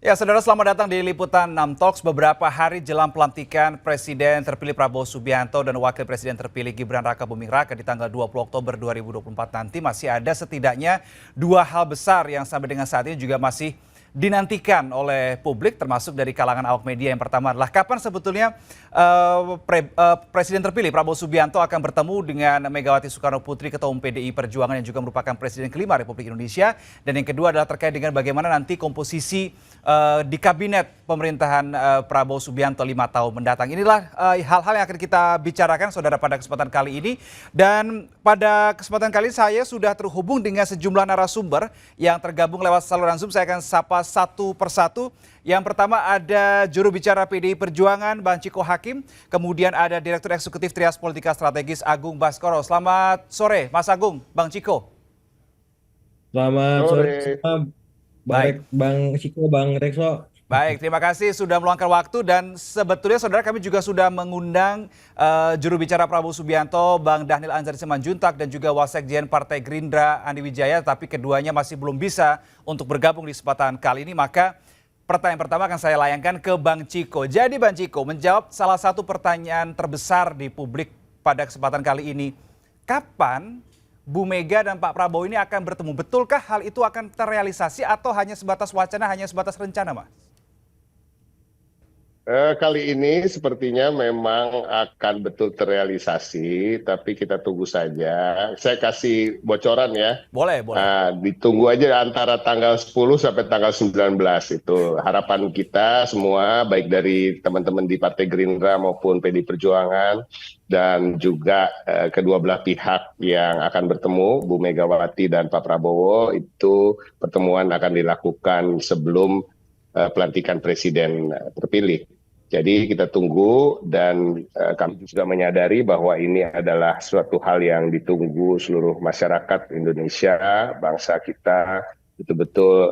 Ya, saudara, selamat datang di Liputan 6 Talks. Beberapa hari jelang pelantikan Presiden terpilih Prabowo Subianto dan Wakil Presiden terpilih Gibran Rakabuming Raka di tanggal 20 Oktober 2024 nanti, masih ada setidaknya dua hal besar yang sampai dengan saat ini juga masih dinantikan oleh publik, termasuk dari kalangan awak media. Yang pertama adalah kapan sebetulnya Presiden terpilih Prabowo Subianto akan bertemu dengan Megawati Soekarno Putri, Ketua Umum PDI Perjuangan yang juga merupakan Presiden kelima Republik Indonesia. Dan yang kedua adalah terkait dengan bagaimana nanti komposisi di kabinet pemerintahan Prabowo Subianto 5 tahun mendatang. Inilah hal-hal yang akan kita bicarakan, saudara, pada kesempatan kali ini. Dan pada kesempatan kali ini saya sudah terhubung dengan sejumlah narasumber yang tergabung lewat saluran Zoom. Saya akan sapa satu persatu. Yang pertama ada juru bicara PDI Perjuangan, Bang Chiko Hakim. Kemudian ada Direktur Eksekutif Trias Politika Strategis, Agung Baskoro. Selamat sore, Mas Agung, Bang Chiko. Selamat sore, Sore. Baik. Bang Chiko, Bang Rekso. Baik, terima kasih sudah meluangkan waktu, dan sebetulnya saudara kami juga sudah mengundang juru bicara Prabowo Subianto, Bang Dhanil Anzar Simanjuntak, dan juga Wasekjen Partai Gerindra Andi Wijaya, tapi keduanya masih belum bisa untuk bergabung di kesempatan kali ini. Maka pertanyaan pertama akan saya layangkan ke Bang Chiko. Jadi Bang Chiko, menjawab salah satu pertanyaan terbesar di publik pada kesempatan kali ini, kapan Bu Mega dan Pak Prabowo ini akan bertemu? Betulkah hal itu akan terrealisasi atau hanya sebatas wacana, hanya sebatas rencana, Mas? Kali ini sepertinya memang akan betul terrealisasi, tapi kita tunggu saja. Saya kasih bocoran ya. Boleh, boleh. Ditunggu aja antara tanggal 10 sampai tanggal 19 itu. Harapan kita semua, baik dari teman-teman di Partai Gerindra maupun PDI Perjuangan, dan juga kedua belah pihak yang akan bertemu, Bu Megawati dan Pak Prabowo, itu pertemuan akan dilakukan sebelum pelantikan presiden terpilih. Jadi kita tunggu, dan kami juga menyadari bahwa ini adalah suatu hal yang ditunggu seluruh masyarakat Indonesia, bangsa kita, betul-betul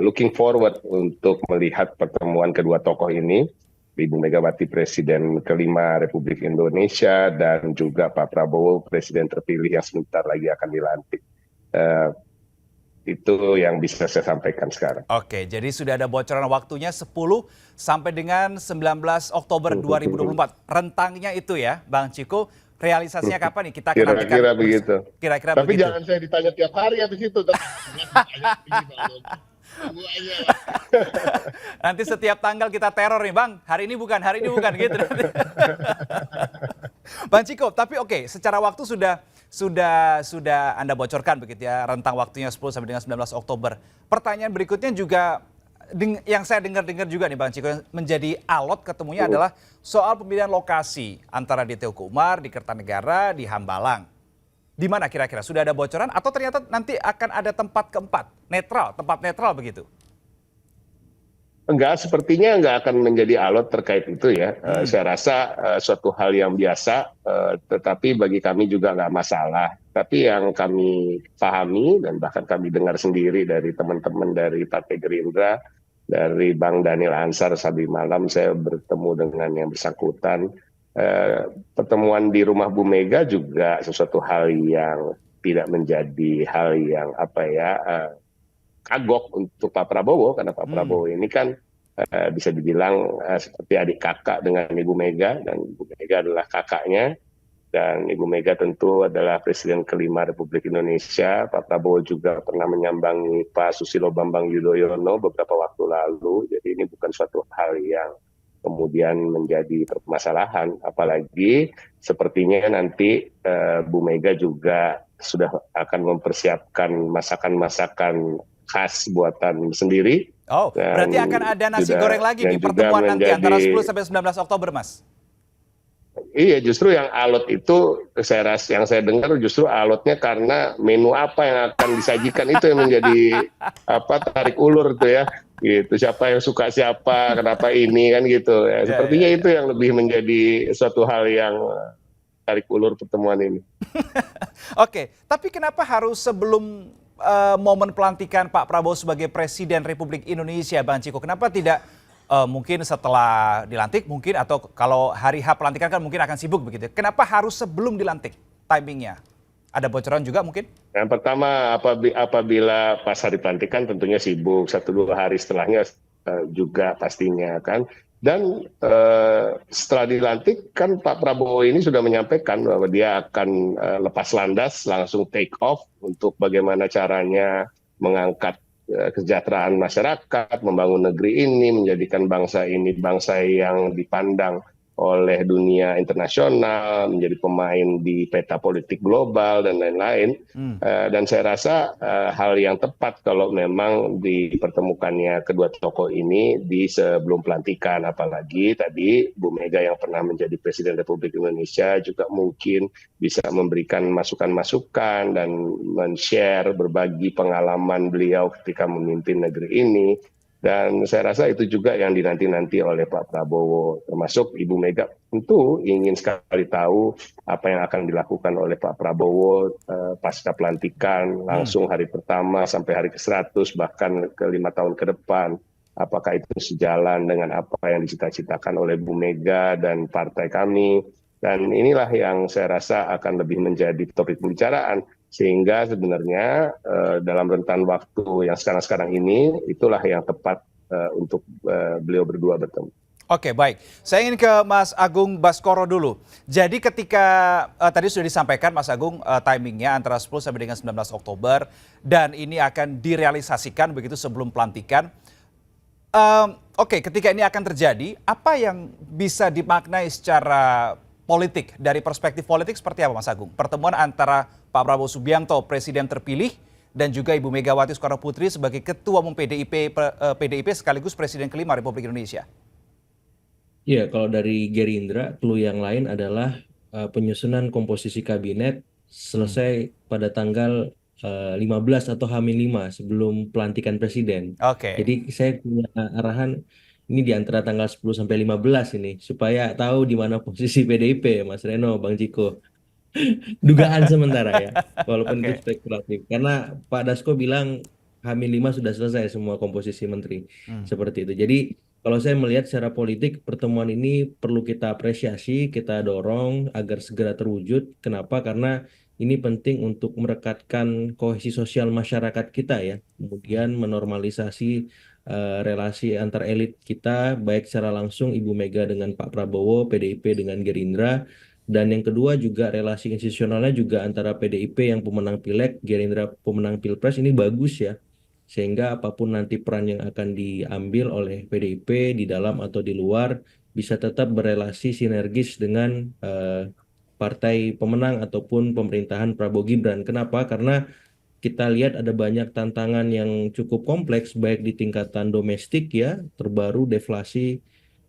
looking forward untuk melihat pertemuan kedua tokoh ini, Ibu Megawati Presiden kelima Republik Indonesia dan juga Pak Prabowo Presiden terpilih yang sebentar lagi akan dilantik. Itu yang bisa saya sampaikan sekarang. Oke, jadi sudah ada bocoran waktunya 10 sampai dengan 19 Oktober 2024. Rentangnya itu ya, Bang Chiko. Realisasinya kapan nih? Kita akan nantikan. Kira-kira begitu. Kira-kira Tapi begitu. jangan saya ditanya tiap hari habis itu. Nanti setiap tanggal kita teror nih, Bang. Hari ini bukan gitu. Bang Chiko, tapi oke, secara waktu sudah Anda bocorkan begitu ya, rentang waktunya 10 sampai dengan 19 Oktober. Pertanyaan berikutnya juga yang saya dengar juga nih Bang Chiko, yang menjadi alot ketemunya adalah soal pemilihan lokasi antara di Tegukumar, di Kertanegara, di Hambalang. Di mana kira-kira? Sudah ada bocoran atau ternyata nanti akan ada tempat keempat, tempat netral begitu? Enggak, sepertinya enggak akan menjadi alot terkait itu ya. Saya rasa suatu hal yang biasa, tetapi bagi kami juga enggak masalah. Tapi yang kami pahami dan bahkan kami dengar sendiri dari teman-teman dari Partai Gerindra, dari Bang Dhanil Anzar, tadi malam saya bertemu dengan yang bersangkutan. Pertemuan di rumah Bu Mega juga sesuatu hal yang tidak menjadi hal yang kagok untuk Pak Prabowo, karena Pak Prabowo ini kan bisa dibilang seperti adik kakak dengan Ibu Mega, dan Ibu Mega adalah kakaknya, dan Ibu Mega tentu adalah Presiden kelima Republik Indonesia. Pak Prabowo juga pernah menyambangi Pak Susilo Bambang Yudhoyono beberapa waktu lalu, jadi ini bukan suatu hal yang kemudian menjadi permasalahan, apalagi sepertinya nanti Bu Mega juga sudah akan mempersiapkan masakan-masakan khas buatan sendiri. Oh, berarti akan ada nasi goreng lagi di pertemuan nanti antara 10 sampai 19 Oktober, Mas? Iya, justru yang alot itu yang saya dengar justru alotnya karena menu apa yang akan disajikan itu yang menjadi tarik ulur tuh ya. Gitu, siapa yang suka siapa, kenapa ini kan gitu ya. Sepertinya itu yang lebih menjadi suatu hal yang tarik ulur pertemuan ini. Oke, tapi kenapa harus sebelum momen pelantikan Pak Prabowo sebagai Presiden Republik Indonesia, Bang Chiko? Kenapa tidak mungkin setelah dilantik mungkin, atau kalau hari H pelantikan kan mungkin akan sibuk begitu. Kenapa harus sebelum dilantik timingnya? Ada bocoran juga mungkin? Yang pertama, apabila pas hari pelantikan tentunya sibuk, 1-2 hari setelahnya juga pastinya kan. Dan setelah dilantik kan Pak Prabowo ini sudah menyampaikan bahwa dia akan lepas landas, langsung take off untuk bagaimana caranya mengangkat kesejahteraan masyarakat, membangun negeri ini, menjadikan bangsa ini bangsa yang dipandang oleh dunia internasional, menjadi pemain di peta politik global dan lain-lain. Dan saya rasa hal yang tepat kalau memang dipertemukannya kedua tokoh ini di sebelum pelantikan, apalagi tadi Bu Mega yang pernah menjadi Presiden Republik Indonesia juga mungkin bisa memberikan masukan-masukan dan men-share berbagi pengalaman beliau ketika memimpin negeri ini. Dan saya rasa itu juga yang dinanti-nanti oleh Pak Prabowo, termasuk Ibu Mega tentu ingin sekali tahu apa yang akan dilakukan oleh Pak Prabowo pasca pelantikan, langsung hari pertama sampai hari ke-100, bahkan ke 5 tahun ke depan. Apakah itu sejalan dengan apa yang dicita-citakan oleh Bu Mega dan partai kami. Dan inilah yang saya rasa akan lebih menjadi topik pembicaraan. Sehingga sebenarnya dalam rentan waktu yang sekarang-sekarang ini, itulah yang tepat untuk beliau berdua bertemu. Oke, baik. Saya ingin ke Mas Agung Baskoro dulu. Jadi ketika tadi sudah disampaikan Mas Agung timingnya antara 10 sampai dengan 19 Oktober dan ini akan direalisasikan begitu sebelum pelantikan. Oke, ketika ini akan terjadi, apa yang bisa dimaknai secara politik, dari perspektif politik seperti apa Mas Agung? Pertemuan antara Pak Prabowo Subianto, Presiden terpilih, dan juga Ibu Megawati Soekarno Putri sebagai Ketua Umum PDIP sekaligus Presiden kelima Republik Indonesia. Iya, kalau dari Gerindra, clue yang lain adalah penyusunan komposisi kabinet selesai pada tanggal 15 atau H-5 sebelum pelantikan presiden. Oke. Jadi saya punya arahan ini di antara tanggal 10 sampai 15 ini supaya tahu di mana posisi PDIP, Mas Reno, Bang Ciko. Dugaan sementara ya, walaupun itu Oke. spekulatif. Karena Pak Dasko bilang H-5 sudah selesai semua komposisi menteri. Seperti itu. Jadi kalau saya melihat secara politik pertemuan ini perlu kita apresiasi, kita dorong agar segera terwujud. Kenapa? Karena ini penting untuk merekatkan kohesi sosial masyarakat kita ya. Kemudian menormalisasi relasi antar elit kita, baik secara langsung Ibu Mega dengan Pak Prabowo, PDIP dengan Gerindra. Dan yang kedua juga relasi institusionalnya juga antara PDIP yang pemenang Pileg, Gerindra pemenang Pilpres ini bagus ya. Sehingga apapun nanti peran yang akan diambil oleh PDIP di dalam atau di luar bisa tetap berelasi sinergis dengan partai pemenang ataupun pemerintahan Prabowo Gibran. Kenapa? Karena kita lihat ada banyak tantangan yang cukup kompleks baik di tingkatan domestik ya, terbaru deflasi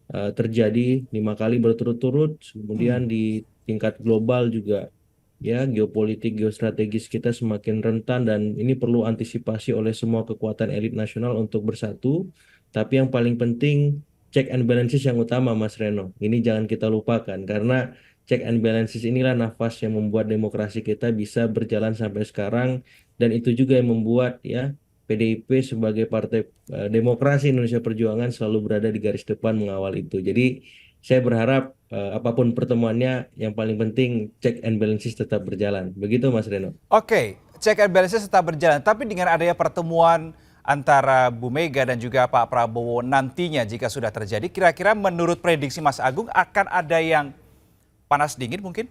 terjadi 5 kali berturut-turut, kemudian di tingkat global juga ya geopolitik geostrategis kita semakin rentan dan ini perlu antisipasi oleh semua kekuatan elit nasional untuk bersatu. Tapi yang paling penting check and balances yang utama Mas Reno. Ini jangan kita lupakan karena check and balances inilah nafas yang membuat demokrasi kita bisa berjalan sampai sekarang dan itu juga yang membuat ya PDIP sebagai partai demokrasi Indonesia Perjuangan selalu berada di garis depan mengawal itu. Jadi saya berharap apapun pertemuannya yang paling penting check and balances tetap berjalan. Begitu Mas Reno. Oke, check and balances tetap berjalan. Tapi dengan adanya pertemuan antara Bu Mega dan juga Pak Prabowo nantinya jika sudah terjadi, kira-kira menurut prediksi Mas Agung akan ada yang panas dingin mungkin?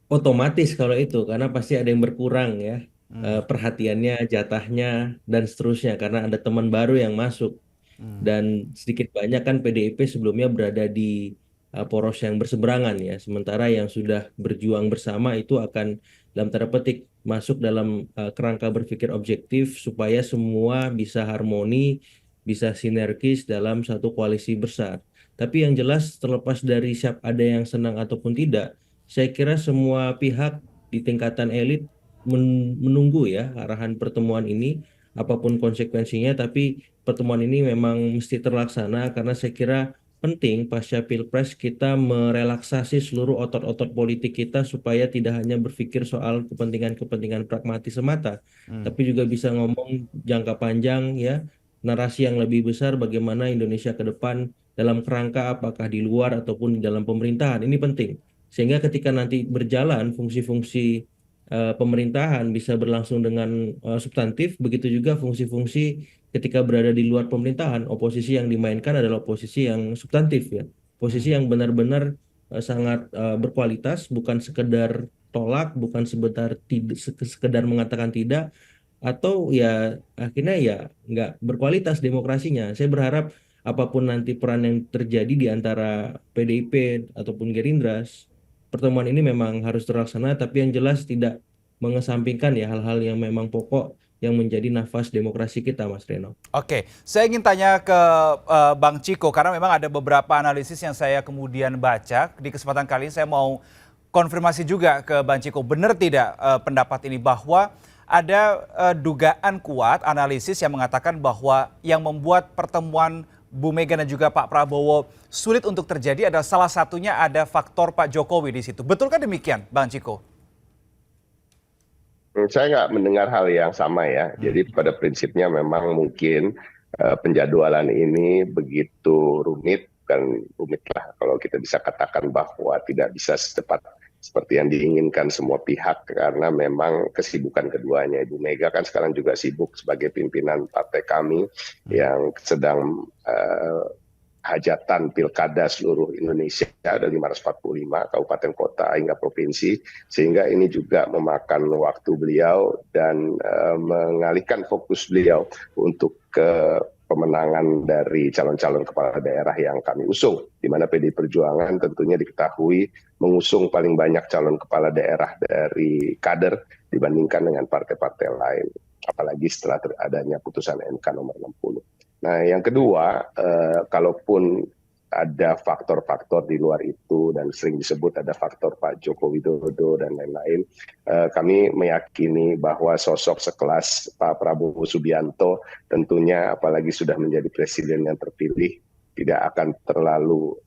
Otomatis kalau itu karena pasti ada yang berkurang ya perhatiannya, jatahnya dan seterusnya karena ada teman baru yang masuk dan sedikit banyak kan PDIP sebelumnya berada di poros yang berseberangan ya sementara yang sudah berjuang bersama itu akan dalam tanda petik masuk dalam kerangka berpikir objektif supaya semua bisa harmoni, bisa sinergis dalam satu koalisi besar. Tapi yang jelas terlepas dari siap ada yang senang ataupun tidak, saya kira semua pihak di tingkatan elit menunggu ya arahan pertemuan ini, apapun konsekuensinya, tapi pertemuan ini memang mesti terlaksana karena saya kira penting pasca Pilpres kita merelaksasi seluruh otot-otot politik kita supaya tidak hanya berpikir soal kepentingan-kepentingan pragmatis semata, tapi juga bisa ngomong jangka panjang ya, narasi yang lebih besar bagaimana Indonesia ke depan dalam kerangka apakah di luar ataupun di dalam pemerintahan. Ini penting. Sehingga ketika nanti berjalan fungsi-fungsi pemerintahan bisa berlangsung dengan substantif, begitu juga fungsi-fungsi ketika berada di luar pemerintahan, oposisi yang dimainkan adalah oposisi yang substantif ya. Posisi yang benar-benar sangat berkualitas, bukan sekedar tolak, bukan sekedar mengatakan tidak, atau ya akhirnya ya nggak berkualitas demokrasinya. Saya berharap apapun nanti peran yang terjadi di antara PDIP ataupun Gerindra, pertemuan ini memang harus terlaksana, tapi yang jelas tidak mengesampingkan ya hal-hal yang memang pokok yang menjadi nafas demokrasi kita, Mas Reno. Oke, saya ingin tanya ke Bang Ciko karena memang ada beberapa analisis yang saya kemudian baca. Di kesempatan kali ini saya mau konfirmasi juga ke Bang Ciko. Benar tidak pendapat ini bahwa ada dugaan kuat analisis yang mengatakan bahwa yang membuat pertemuan Bu Mega dan juga Pak Prabowo sulit untuk terjadi adalah salah satunya ada faktor Pak Jokowi di situ. Betulkah demikian, Bang Ciko? Saya nggak mendengar hal yang sama ya. Jadi pada prinsipnya memang mungkin penjadwalan ini begitu rumit, kan rumit lah kalau kita bisa katakan bahwa tidak bisa secepat seperti yang diinginkan semua pihak karena memang kesibukan keduanya. Ibu Mega kan sekarang juga sibuk sebagai pimpinan partai kami yang sedang hajatan pilkada seluruh Indonesia, ada 545 kabupaten kota hingga provinsi, sehingga ini juga memakan waktu beliau dan mengalihkan fokus beliau untuk ke pemenangan dari calon-calon kepala daerah yang kami usung, di mana PDI Perjuangan tentunya diketahui mengusung paling banyak calon kepala daerah dari kader dibandingkan dengan partai-partai lain, apalagi setelah adanya putusan MK nomor 60. Nah, yang kedua, kalaupun ada faktor-faktor di luar itu dan sering disebut ada faktor Pak Joko Widodo dan lain-lain, kami meyakini bahwa sosok sekelas Pak Prabowo Subianto tentunya apalagi sudah menjadi presiden yang terpilih tidak akan terlalu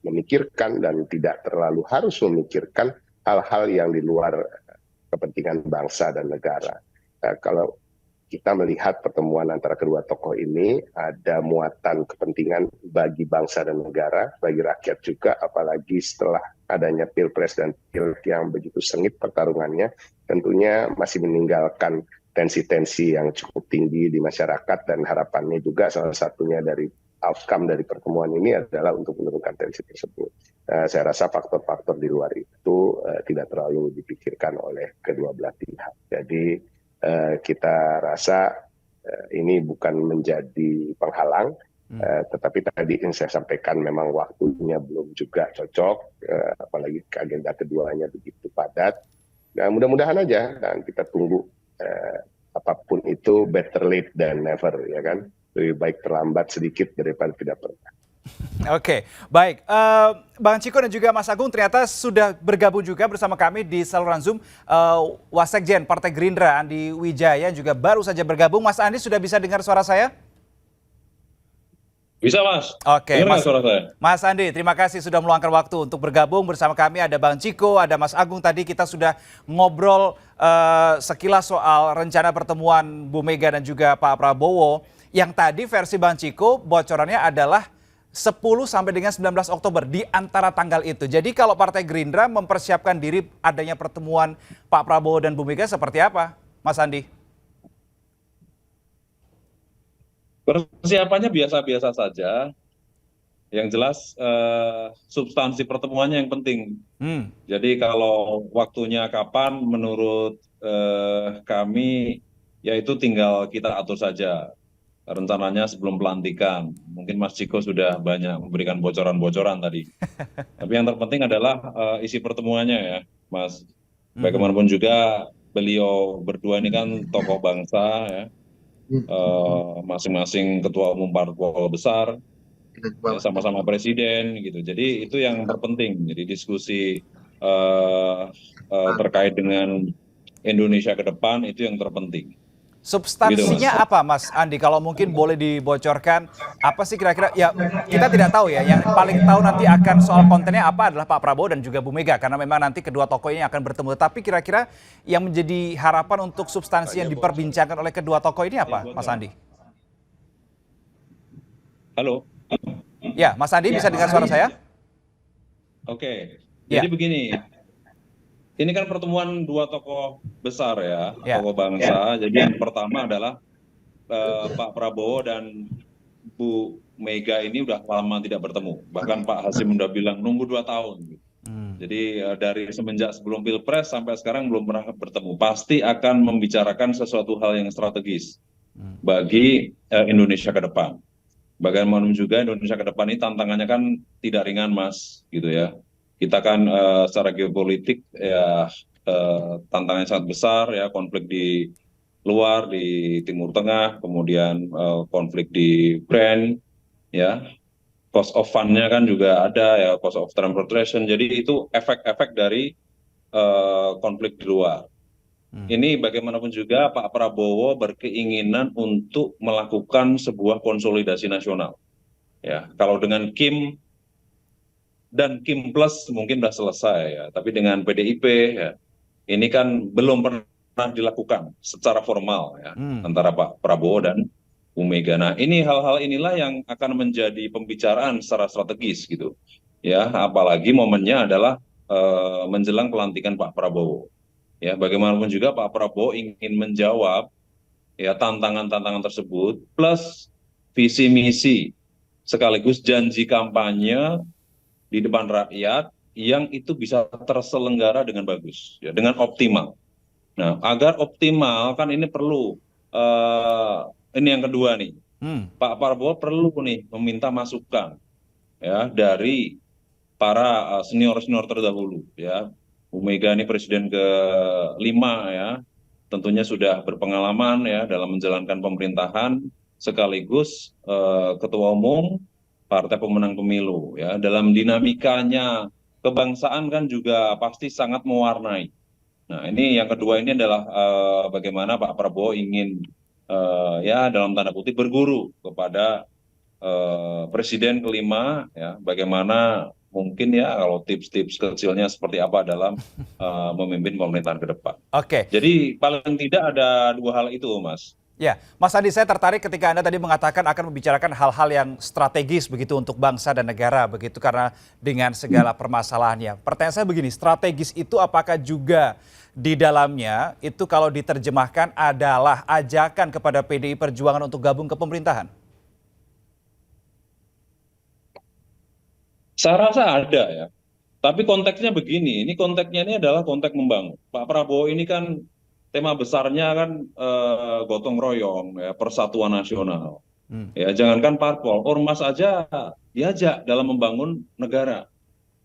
memikirkan dan tidak terlalu harus memikirkan hal-hal yang di luar kepentingan bangsa dan negara. Kalau kita melihat pertemuan antara kedua tokoh ini ada muatan kepentingan bagi bangsa dan negara, bagi rakyat juga, apalagi setelah adanya Pilpres dan Pileg yang begitu sengit pertarungannya, tentunya masih meninggalkan tensi-tensi yang cukup tinggi di masyarakat dan harapannya juga salah satunya dari outcome dari pertemuan ini adalah untuk menurunkan tensi tersebut. Saya rasa faktor-faktor di luar itu tidak terlalu dipikirkan oleh kedua belah pihak. Jadi kita rasa ini bukan menjadi penghalang, tetapi tadi yang saya sampaikan memang waktunya belum juga cocok, apalagi agenda keduanya begitu padat. Nah, mudah-mudahan aja dan kita tunggu apapun itu better late than never, ya kan? Lebih baik terlambat sedikit daripada tidak pernah. Oke, baik. Bang Ciko dan juga Mas Agung ternyata sudah bergabung juga bersama kami di saluran Zoom. Wasekjen Partai Gerindra Andi Wijaya juga baru saja bergabung. Mas Andi sudah bisa dengar suara saya? Bisa, Mas. Oke, Dengar suara saya? Mas Andi, terima kasih sudah meluangkan waktu untuk bergabung bersama kami. Ada Bang Ciko, ada Mas Agung. Tadi kita sudah ngobrol sekilas soal rencana pertemuan Bu Mega dan juga Pak Prabowo. Yang tadi versi Bang Ciko bocorannya adalah 10 sampai dengan 19 Oktober di antara tanggal itu. Jadi kalau Partai Gerindra mempersiapkan diri adanya pertemuan Pak Prabowo dan Bu Mega seperti apa, Mas Andi? Persiapannya biasa-biasa saja. Yang jelas substansi pertemuannya yang penting. Jadi kalau waktunya kapan menurut kami, yaitu tinggal kita atur saja. Rencananya sebelum pelantikan. Mungkin Mas Ciko sudah banyak memberikan bocoran-bocoran tadi. Tapi yang terpenting adalah isi pertemuannya ya, Mas. Bagaimanapun juga beliau berdua ini kan tokoh bangsa ya. Masing-masing ketua umum parpol besar, sama-sama presiden gitu. Jadi itu yang terpenting. Jadi diskusi terkait dengan Indonesia ke depan itu yang terpenting. Substansinya gitu, apa, Mas Andi? Kalau mungkin boleh dibocorkan, apa sih kira-kira? Ya kita tidak tahu ya. Yang paling tahu nanti akan soal kontennya apa adalah Pak Prabowo dan juga Bu Mega, karena memang nanti kedua tokoh ini akan bertemu. Tapi kira-kira yang menjadi harapan untuk substansi yang diperbincangkan oleh kedua tokoh ini apa, Mas Andi? Halo. Ya, Mas Andi bisa dengar suara saya? Oke. Jadi Ya, begini, ini kan pertemuan dua tokoh besar ya, ya. tokoh bangsa. Jadi yang pertama adalah Pak Prabowo dan Bu Mega ini udah lama tidak bertemu. Bahkan Pak Hasim udah bilang nunggu 2 tahun. Hmm. Jadi dari semenjak sebelum Pilpres sampai sekarang belum pernah bertemu. Pasti akan membicarakan sesuatu hal yang strategis bagi Indonesia ke depan. Bagaimanapun juga Indonesia ke depan ini tantangannya kan tidak ringan, Mas, gitu ya. Kita kan secara geopolitik ya tantangannya sangat besar ya, konflik di luar di Timur Tengah, kemudian konflik di Ukraine, ya, cost of fund-nya kan juga ada ya, cost of transportation. Jadi itu efek-efek dari konflik di luar. Ini bagaimanapun juga Pak Prabowo berkeinginan untuk melakukan sebuah konsolidasi nasional. Ya, kalau dengan Kim dan Kim Plus mungkin sudah selesai ya, tapi dengan PDIP ya, ini kan belum pernah dilakukan secara formal ya antara Pak Prabowo dan Bu Mega. Nah, ini hal-hal inilah yang akan menjadi pembicaraan secara strategis gitu. Ya, apalagi momennya adalah menjelang pelantikan Pak Prabowo. Ya, bagaimanapun juga Pak Prabowo ingin menjawab ya tantangan-tantangan tersebut plus visi misi sekaligus janji kampanye di depan rakyat yang itu bisa terselenggara dengan bagus, ya, dengan optimal. Nah, agar optimal kan ini perlu ini yang kedua nih, Pak Prabowo perlu nih meminta masukan ya dari para senior-senior terdahulu ya. Bu Mega ini presiden ke-5 ya, tentunya sudah berpengalaman ya dalam menjalankan pemerintahan sekaligus ketua umum partai pemenang pemilu ya. Dalam dinamikanya kebangsaan kan juga pasti sangat mewarnai. Nah, ini yang kedua ini adalah bagaimana Pak Prabowo ingin ya dalam tanda kutip berguru kepada Presiden ke-5 ya, bagaimana mungkin ya kalau tips-tips kecilnya seperti apa dalam memimpin pemerintahan ke depan. Oke. Jadi paling tidak ada dua hal itu, Mas. Ya, Mas Andi, saya tertarik ketika Anda tadi mengatakan akan membicarakan hal-hal yang strategis begitu untuk bangsa dan negara begitu karena dengan segala permasalahannya. Pertanyaan saya begini, strategis itu apakah juga di dalamnya itu kalau diterjemahkan adalah ajakan kepada PDI Perjuangan untuk gabung ke pemerintahan? Saya rasa ada ya. Tapi konteksnya begini, ini konteksnya ini adalah konteks membangun. Pak Prabowo ini kan tema besarnya kan gotong royong, ya, persatuan nasional. Ya, jangankan parpol, ormas aja diajak dalam membangun negara.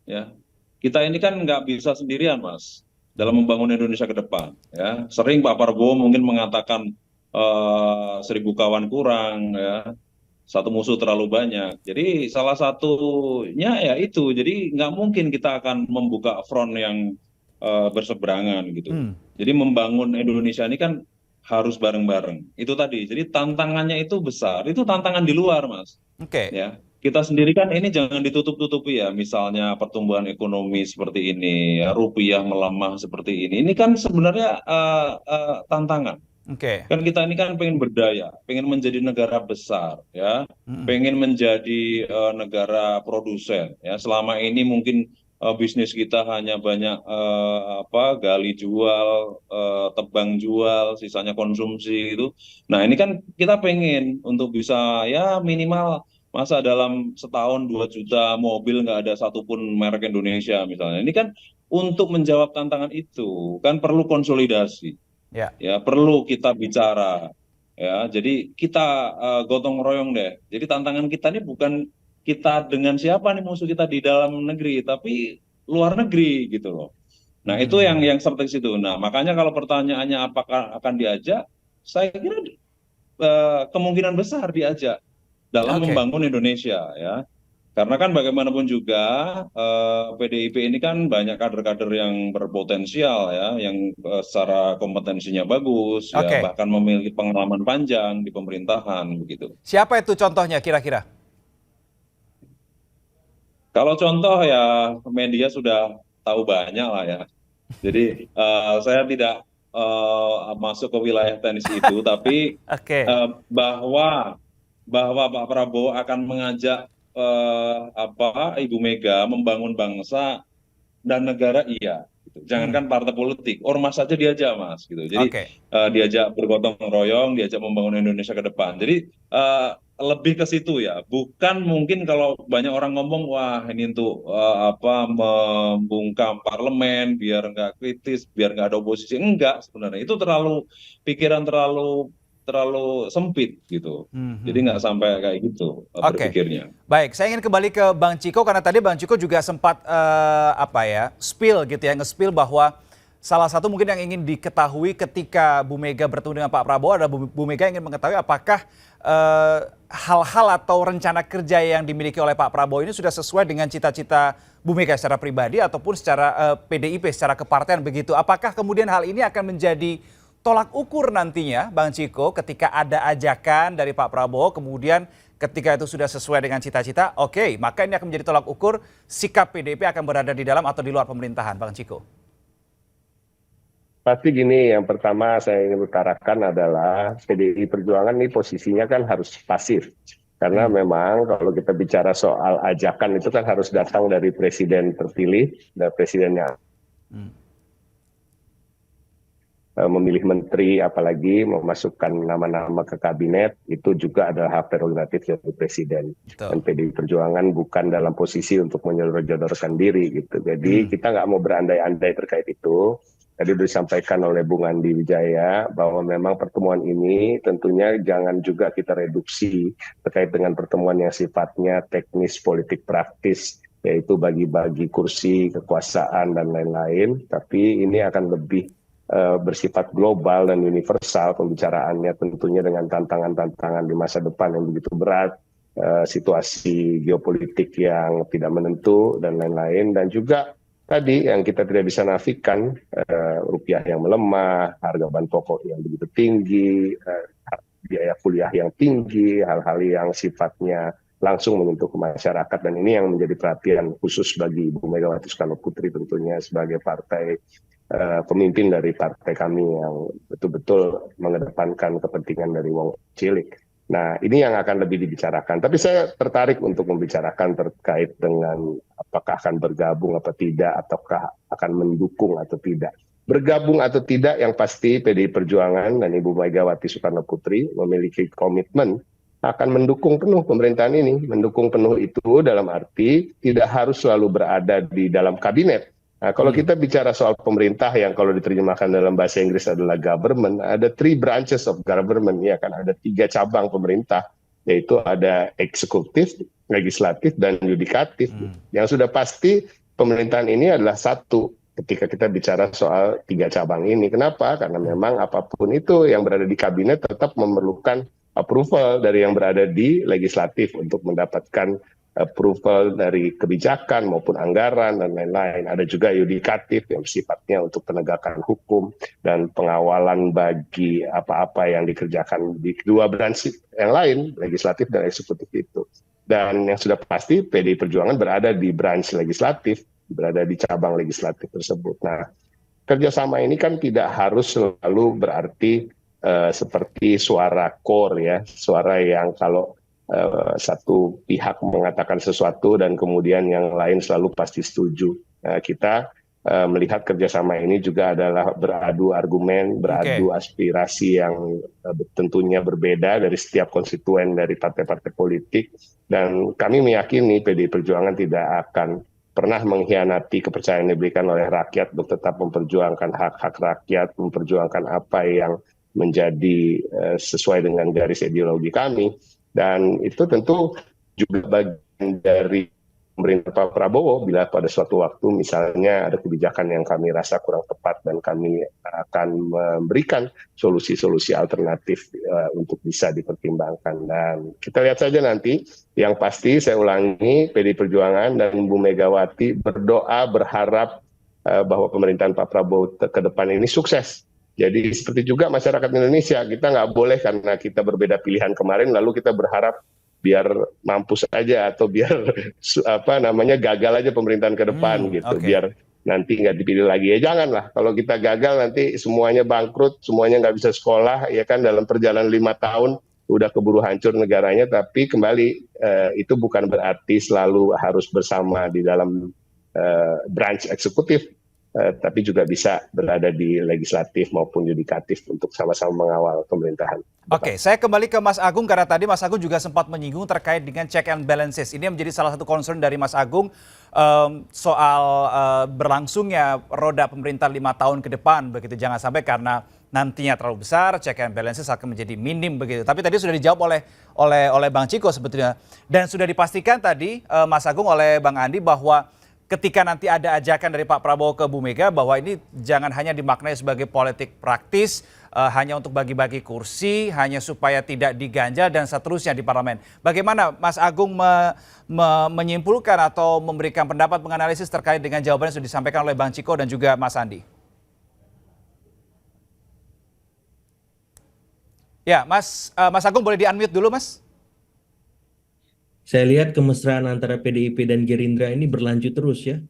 Ya, kita ini kan nggak bisa sendirian, Mas, dalam membangun Indonesia ke depan. Ya, sering Pak Prabowo mungkin mengatakan 1.000 kawan kurang, ya, satu musuh terlalu banyak. Jadi salah satunya ya itu. Jadi nggak mungkin kita akan membuka front yang berseberangan gitu. Jadi membangun Indonesia ini kan harus bareng-bareng. Itu tadi. Jadi tantangannya itu besar. Itu tantangan di luar, Mas. Oke. Ya, kita sendiri kan ini jangan ditutup-tutupi ya. Misalnya pertumbuhan ekonomi seperti ini, ya, rupiah melemah seperti ini. Ini kan sebenarnya tantangan. Oke. Kan kita ini kan pengen berdaya, pengen menjadi negara besar, ya, pengen menjadi negara produsen. Ya, selama ini mungkin bisnis kita hanya banyak gali jual, tebang jual, sisanya konsumsi itu. Nah, ini kan kita pengen untuk bisa ya minimal masa dalam setahun 2 juta mobil nggak ada satupun merek Indonesia misalnya. Ini kan untuk menjawab tantangan itu kan perlu konsolidasi. Ya. Ya, perlu kita bicara. Ya, jadi kita gotong royong deh. Jadi tantangan kita ini bukan kita dengan siapa nih musuh kita di dalam negeri, tapi luar negeri gitu loh. Nah, itu yang strategis itu. Nah, makanya kalau pertanyaannya apakah akan diajak, saya kira kemungkinan besar diajak dalam membangun Indonesia ya. Karena kan bagaimanapun juga PDIP ini kan banyak kader-kader yang berpotensial ya, yang secara kompetensinya bagus, ya, bahkan memiliki pengalaman panjang di pemerintahan begitu. Siapa itu contohnya kira-kira? Kalau contoh ya media sudah tahu banyak lah ya. Jadi saya tidak masuk ke wilayah teknis itu, tapi bahwa Pak Prabowo akan mengajak Ibu Mega membangun bangsa dan negara iya. Gitu. Jangankan partai politik, ormas saja diajak Mas. Gitu. Jadi Oke. diajak bergotong royong, diajak membangun Indonesia ke depan. Jadi lebih ke situ ya. Bukan mungkin kalau banyak orang ngomong, wah ini untuk apa membungkam parlemen biar nggak kritis, biar nggak ada oposisi. Enggak sebenarnya. Itu terlalu pikiran terlalu sempit gitu. Jadi nggak sampai kayak gitu Oke, berpikirnya. baik. Saya ingin kembali ke Bang Ciko karena tadi Bang Ciko juga sempat spill gitu ya, nge-spill bahwa salah satu mungkin yang ingin diketahui ketika Bu Mega bertemu dengan Pak Prabowo adalah Bu Mega ingin mengetahui apakah hal-hal atau rencana kerja yang dimiliki oleh Pak Prabowo ini sudah sesuai dengan cita-cita Bu Mega secara pribadi ataupun secara PDIP, secara kepartean begitu. Apakah kemudian hal ini akan menjadi tolak ukur nantinya Bang Ciko ketika ada ajakan dari Pak Prabowo kemudian ketika itu sudah sesuai dengan cita-cita, oke, maka ini akan menjadi tolak ukur sikap PDIP akan berada di dalam atau di luar pemerintahan, Bang Ciko. Pasti gini, yang pertama saya ingin utarakan adalah PDI Perjuangan ini posisinya kan harus pasif. Karena memang kalau kita bicara soal ajakan itu kan harus datang dari presiden terpilih dan presidennya memilih menteri, apalagi memasukkan nama-nama ke kabinet, itu juga adalah hak prerogatif dari presiden. Betul. Dan PDI Perjuangan bukan dalam posisi untuk menyodorkan diri gitu. Jadi kita nggak mau berandai-andai terkait itu. Tadi sudah disampaikan oleh Bung Andi Wijaya bahwa memang pertemuan ini tentunya jangan juga kita reduksi terkait dengan pertemuan yang sifatnya teknis politik praktis, yaitu bagi-bagi kursi, kekuasaan, dan lain-lain. Tapi ini akan lebih bersifat global dan universal pembicaraannya, tentunya dengan tantangan-tantangan di masa depan yang begitu berat, situasi geopolitik yang tidak menentu dan lain-lain, dan juga tadi yang kita tidak bisa nafikan, rupiah yang melemah, harga bahan pokok yang begitu tinggi, biaya kuliah yang tinggi, hal-hal yang sifatnya langsung menyentuh ke masyarakat, dan ini yang menjadi perhatian khusus bagi Ibu Megawati Soekarno Putri tentunya sebagai partai pemimpin dari partai kami yang betul-betul mengedepankan kepentingan dari wong cilik. Nah, ini yang akan lebih dibicarakan. Tapi saya tertarik untuk membicarakan terkait dengan apakah akan bergabung atau tidak, ataukah akan mendukung atau tidak. Bergabung atau tidak, yang pasti PDI Perjuangan dan Ibu Megawati Soekarno Putri memiliki komitmen akan mendukung penuh pemerintahan ini. Mendukung penuh itu dalam arti tidak harus selalu berada di dalam kabinet. Nah, kalau kita bicara soal pemerintah yang kalau diterjemahkan dalam bahasa Inggris adalah government, ada 3 branches of government, ya kan, ada 3 cabang pemerintah, yaitu ada eksekutif, legislatif, dan yudikatif. Yang sudah pasti pemerintahan ini adalah satu ketika kita bicara soal 3 cabang ini. Kenapa? Karena memang apapun itu yang berada di kabinet tetap memerlukan approval dari yang berada di legislatif untuk mendapatkan approval dari kebijakan maupun anggaran dan lain-lain. Ada juga yudikatif yang sifatnya untuk penegakan hukum dan pengawalan bagi apa-apa yang dikerjakan di kedua branch yang lain, legislatif dan eksekutif itu. Dan yang sudah pasti PDI Perjuangan berada di branch legislatif, berada di cabang legislatif tersebut. Nah, kerjasama ini kan tidak harus selalu berarti seperti suara core ya, suara yang kalau satu pihak mengatakan sesuatu dan kemudian yang lain selalu pasti setuju. Kita melihat kerjasama ini juga adalah beradu argumen, beradu aspirasi yang tentunya berbeda dari setiap konstituen dari partai-partai politik, dan kami meyakini PDI Perjuangan tidak akan pernah mengkhianati kepercayaan yang diberikan oleh rakyat untuk tetap memperjuangkan hak-hak rakyat, memperjuangkan apa yang menjadi sesuai dengan garis ideologi kami. Dan itu tentu juga bagian dari pemerintah Pak Prabowo bila pada suatu waktu misalnya ada kebijakan yang kami rasa kurang tepat dan kami akan memberikan solusi-solusi alternatif untuk bisa dipertimbangkan. Dan kita lihat saja nanti, yang pasti saya ulangi, PDI Perjuangan dan Bu Megawati berdoa, berharap bahwa pemerintahan Pak Prabowo ke depan ini sukses. Jadi seperti juga masyarakat Indonesia, kita nggak boleh karena kita berbeda pilihan kemarin lalu kita berharap biar mampus aja atau biar gagal aja pemerintahan ke depan gitu, biar nanti nggak dipilih lagi. Ya janganlah, kalau kita gagal nanti semuanya bangkrut, semuanya nggak bisa sekolah, ya kan, dalam perjalanan 5 tahun udah keburu hancur negaranya. Tapi kembali itu bukan berarti selalu harus bersama di dalam branch eksekutif, tapi juga bisa berada di legislatif maupun yudikatif untuk sama-sama mengawal pemerintahan. Oke, saya kembali ke Mas Agung karena tadi Mas Agung juga sempat menyinggung terkait dengan check and balances. Ini yang menjadi salah satu concern dari Mas Agung soal berlangsungnya roda pemerintahan 5 tahun ke depan, begitu. Jangan sampai karena nantinya terlalu besar, check and balances akan menjadi minim begitu. Tapi tadi sudah dijawab oleh Bang Ciko sebetulnya. Dan sudah dipastikan tadi Mas Agung oleh Bang Andi bahwa ketika nanti ada ajakan dari Pak Prabowo ke Bu Mega bahwa ini jangan hanya dimaknai sebagai politik praktis, hanya untuk bagi-bagi kursi, hanya supaya tidak diganjal dan seterusnya di parlemen. Bagaimana Mas Agung menyimpulkan atau memberikan pendapat menganalisis terkait dengan jawaban yang sudah disampaikan oleh Bang Ciko dan juga Mas Andi? Ya, Mas Agung boleh di-unmute dulu, Mas. Saya lihat kemesraan antara PDIP dan Gerindra ini berlanjut terus ya.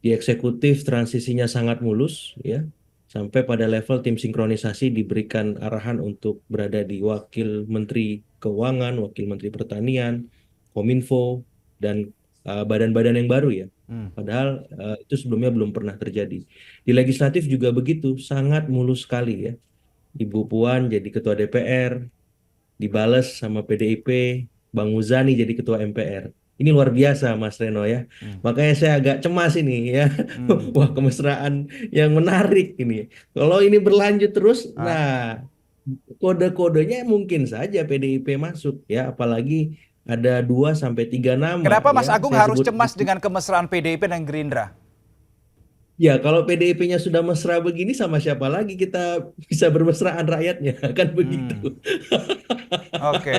Di eksekutif transisinya sangat mulus ya. Sampai pada level tim sinkronisasi diberikan arahan untuk berada di Wakil Menteri Keuangan, Wakil Menteri Pertanian, Kominfo, dan badan-badan yang baru ya. Padahal itu sebelumnya belum pernah terjadi. Di legislatif juga begitu, sangat mulus sekali ya. Ibu Puan jadi Ketua DPR, dibales sama PDIP, Bang Muzani jadi Ketua MPR. Ini luar biasa Mas Reno ya. Makanya saya agak cemas ini ya. Wah, kemesraan yang menarik ini. Kalau ini berlanjut terus, nah kode-kodenya mungkin saja PDIP masuk ya. Apalagi ada 2-3 nama. Kenapa Mas ya. Agung Saya harus sebut cemas dengan kemesraan PDIP dan Gerindra? Ya, kalau PDIP-nya sudah mesra begini, sama siapa lagi kita bisa bermesraan rakyatnya, kan begitu. Oke.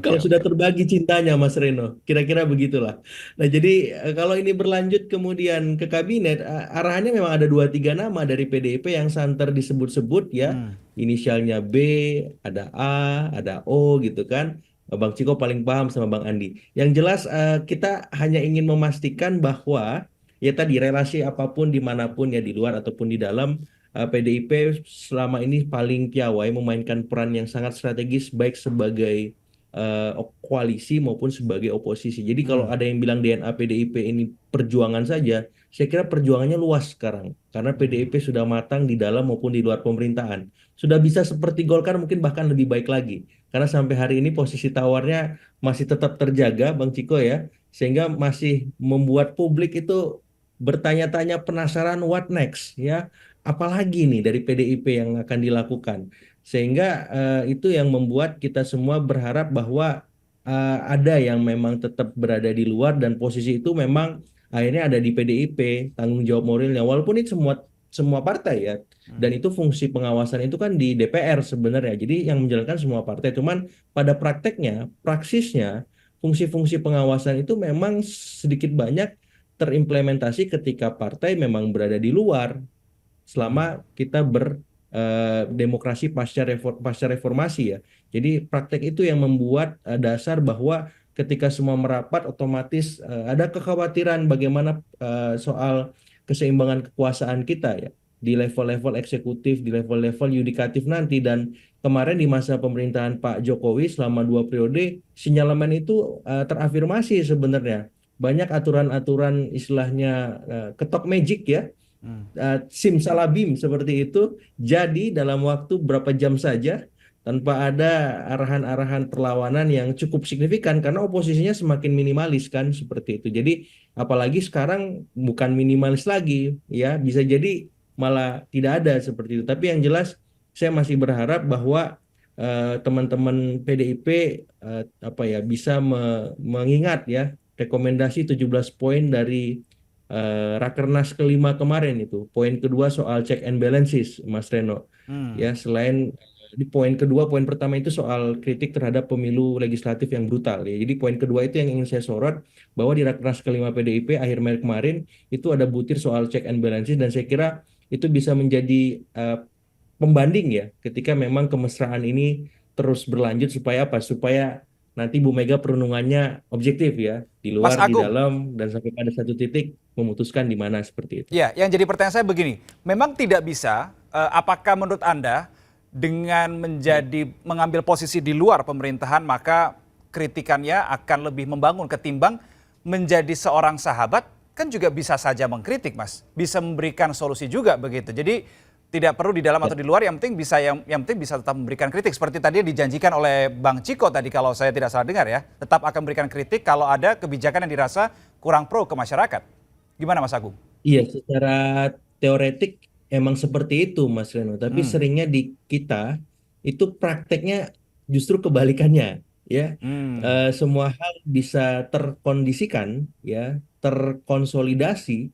Kalau sudah terbagi cintanya, Mas Reno, kira-kira begitulah. Nah, jadi kalau ini berlanjut kemudian ke kabinet, arahannya memang ada 2-3 nama dari PDIP yang santer disebut-sebut ya, inisialnya B, ada A, ada O gitu kan. Bang Ciko paling paham sama Bang Andi. Yang jelas kita hanya ingin memastikan bahwa ya tadi relasi apapun dimanapun ya di luar ataupun di dalam PDIP selama ini paling piawai memainkan peran yang sangat strategis baik sebagai koalisi maupun sebagai oposisi. Jadi kalau ada yang bilang DNA PDIP ini perjuangan saja, saya kira perjuangannya luas sekarang karena PDIP sudah matang di dalam maupun di luar pemerintahan. Sudah bisa seperti Golkar mungkin bahkan lebih baik lagi. Karena sampai hari ini posisi tawarnya masih tetap terjaga Bang Ciko ya, sehingga masih membuat publik itu bertanya-tanya penasaran what next ya, apalagi nih dari PDIP yang akan dilakukan, sehingga itu yang membuat kita semua berharap bahwa ada yang memang tetap berada di luar dan posisi itu memang akhirnya ada di PDIP tanggung jawab moralnya, walaupun itu semua partai ya, dan itu fungsi pengawasan itu kan di DPR sebenarnya, jadi yang menjalankan semua partai, cuman pada prakteknya, praksisnya, fungsi-fungsi pengawasan itu memang sedikit banyak terimplementasi ketika partai memang berada di luar selama kita berdemokrasi pasca reformasi ya. Jadi praktek itu yang membuat dasar bahwa ketika semua merapat otomatis ada kekhawatiran bagaimana soal keseimbangan kekuasaan kita ya di level-level eksekutif, di level-level yudikatif nanti. Dan kemarin di masa pemerintahan Pak Jokowi selama 2 periode sinyalemen itu terafirmasi sebenarnya. Banyak aturan-aturan istilahnya ketok magic ya, simsalabim seperti itu, jadi dalam waktu berapa jam saja tanpa ada arahan-arahan perlawanan yang cukup signifikan karena oposisinya semakin minimalis kan seperti itu. Jadi apalagi sekarang bukan minimalis lagi ya, bisa jadi malah tidak ada seperti itu. Tapi yang jelas saya masih berharap bahwa teman-teman PDIP bisa mengingat ya rekomendasi 17 poin dari Rakernas kelima kemarin itu. Poin kedua soal check and balances, Mas Reno. Ya, selain di poin kedua, poin pertama itu soal kritik terhadap pemilu legislatif yang brutal. Ya. Jadi poin kedua itu yang ingin saya sorot, bahwa di Rakernas kelima PDIP akhir Mei kemarin itu ada butir soal check and balances, dan saya kira itu bisa menjadi pembanding ya ketika memang kemesraan ini terus berlanjut supaya apa? Supaya nanti Bu Mega perundungannya objektif ya, di luar, di dalam, dan sampai pada satu titik memutuskan di mana seperti itu. Ya, yang jadi pertanyaan saya begini, memang tidak bisa, apakah menurut Anda dengan mengambil posisi di luar pemerintahan maka kritikannya akan lebih membangun ketimbang menjadi seorang sahabat kan juga bisa saja mengkritik, Mas. Bisa memberikan solusi juga begitu. Jadi tidak perlu di dalam atau di luar, yang penting bisa tetap memberikan kritik. Seperti tadi dijanjikan oleh Bang Ciko tadi kalau saya tidak salah dengar ya, tetap akan memberikan kritik kalau ada kebijakan yang dirasa kurang pro ke masyarakat. Gimana Mas Agung? Iya, secara teoretik emang seperti itu, Mas Reno. Tapi seringnya di kita itu prakteknya justru kebalikannya, ya. Semua hal bisa terkondisikan, ya, terkonsolidasi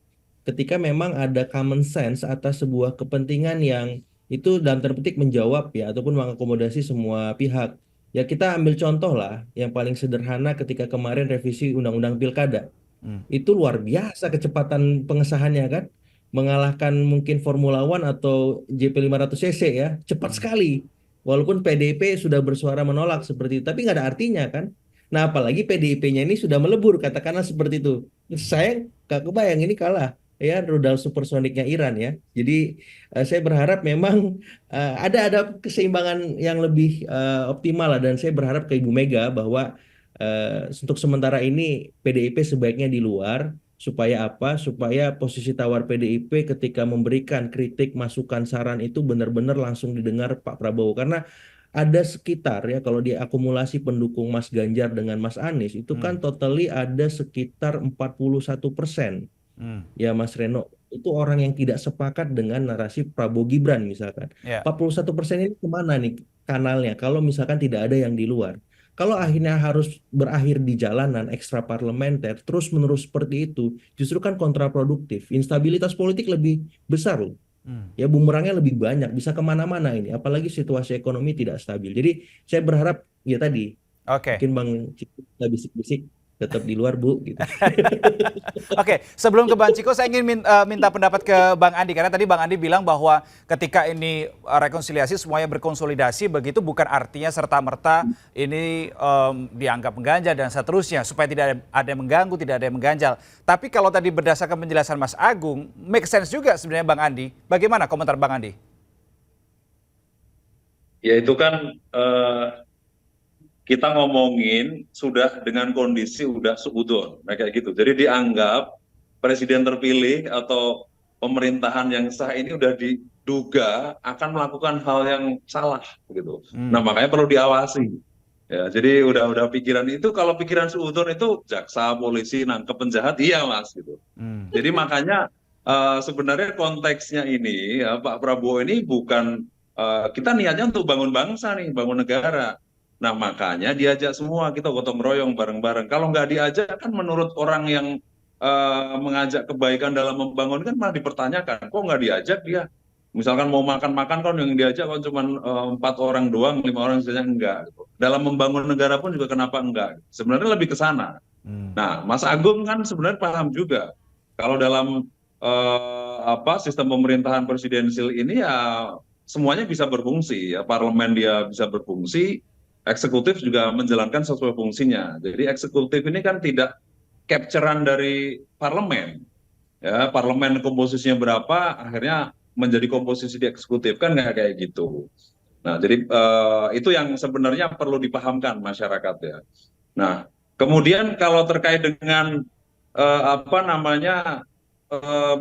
ketika memang ada common sense atas sebuah kepentingan yang itu dalam tanda petik menjawab ya ataupun mengakomodasi semua pihak. Ya kita ambil contoh lah yang paling sederhana ketika kemarin revisi Undang-Undang Pilkada. Itu luar biasa kecepatan pengesahannya kan. Mengalahkan mungkin Formula One atau JP500cc ya. Cepat sekali. Walaupun PDIP sudah bersuara menolak seperti itu. Tapi nggak ada artinya kan. Nah apalagi PDIP-nya ini sudah melebur katakanlah seperti itu. Saya nggak kebayang ini kalah ya rudal supersoniknya Iran ya. Jadi saya berharap memang ada keseimbangan yang lebih optimal lah, dan saya berharap ke Ibu Mega bahwa untuk sementara ini PDIP sebaiknya di luar supaya apa? Supaya posisi tawar PDIP ketika memberikan kritik, masukan, saran itu benar-benar langsung didengar Pak Prabowo, karena ada sekitar ya kalau diakumulasi pendukung Mas Ganjar dengan Mas Anies itu kan totally ada sekitar 41%. Ya Mas Reno, itu orang yang tidak sepakat dengan narasi Prabowo Gibran misalkan. 41% ini kemana nih kanalnya kalau misalkan tidak ada yang di luar? Kalau akhirnya harus berakhir di jalanan ekstra parlementer terus-menerus seperti itu, justru kan kontraproduktif. Instabilitas politik lebih besar loh. Ya bumerangnya lebih banyak, bisa kemana-mana ini. Apalagi situasi ekonomi tidak stabil. Jadi saya berharap ya tadi, mungkin Bang Ciko bisa bisik-bisik tetap di luar Bu gitu. Oke, sebelum ke Bang Ciko, saya ingin minta pendapat ke Bang Andi. Karena tadi Bang Andi bilang bahwa ketika ini rekonsiliasi semuanya berkonsolidasi, begitu bukan artinya serta-merta ini dianggap mengganjal dan seterusnya. Supaya tidak ada yang mengganggu, tidak ada yang mengganjal. Tapi kalau tadi berdasarkan penjelasan Mas Agung, make sense juga sebenarnya Bang Andi. Bagaimana komentar Bang Andi? Ya itu kan kita ngomongin sudah dengan kondisi udah suudon, kayak gitu. Jadi dianggap presiden terpilih atau pemerintahan yang sah ini udah diduga akan melakukan hal yang salah, gitu. Nah makanya perlu diawasi. Ya, jadi udah pikiran itu, kalau pikiran suudon itu jaksa, polisi nangkep penjahat, iya Mas, gitu. Jadi makanya sebenarnya konteksnya ini ya, Pak Prabowo ini bukan kita niatnya untuk bangun bangsa nih, bangun negara. Nah makanya diajak semua, kita gotong royong bareng-bareng. Kalau nggak diajak kan menurut orang yang mengajak kebaikan dalam membangun kan malah dipertanyakan, kok nggak diajak dia? Misalkan mau makan-makan kan yang diajak kan cuma 4 orang doang, 5 orang saja enggak. Gitu. Dalam membangun negara pun juga kenapa enggak? Sebenarnya lebih ke sana. Nah Mas Agung kan sebenarnya paham juga kalau dalam sistem pemerintahan presidensil ini ya semuanya bisa berfungsi, ya parlemen dia bisa berfungsi. Eksekutif juga menjalankan sesuai fungsinya. Jadi eksekutif ini kan tidak capturean dari parlemen. Ya, parlemen komposisinya berapa, akhirnya menjadi komposisi di eksekutif, kan nggak kayak gitu. Nah, jadi itu yang sebenarnya perlu dipahamkan masyarakat ya. Nah, kemudian kalau terkait dengan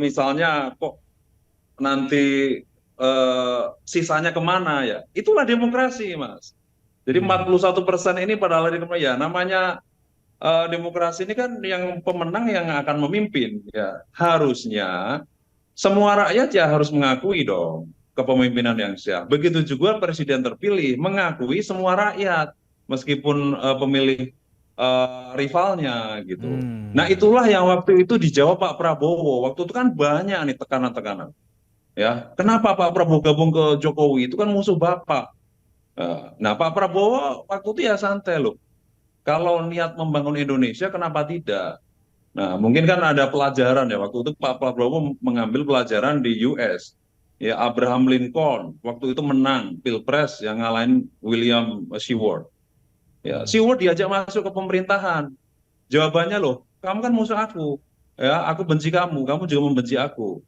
misalnya kok nanti sisanya kemana ya? Itulah demokrasi, Mas. Jadi 41% ini pada lari kemana ya? Namanya demokrasi ini kan yang pemenang yang akan memimpin ya. Harusnya semua rakyat ya harus mengakui dong kepemimpinan yang sah. Begitu juga presiden terpilih mengakui semua rakyat meskipun pemilih rivalnya gitu. Nah itulah yang waktu itu dijawab Pak Prabowo. Waktu itu kan banyak nih tekanan-tekanan. Ya, kenapa Pak Prabowo gabung ke Jokowi? Itu kan musuh Bapak. Nah, Pak Prabowo waktu itu ya santai loh. Kalau niat membangun Indonesia, kenapa tidak? Nah, mungkin kan ada pelajaran ya. Waktu itu Pak Prabowo mengambil pelajaran di US. Ya, Abraham Lincoln waktu itu menang Pilpres yang ngalahin William Seward. Ya, Seward diajak masuk ke pemerintahan. Jawabannya loh, kamu kan musuh aku. Ya, aku benci kamu, kamu juga membenci aku.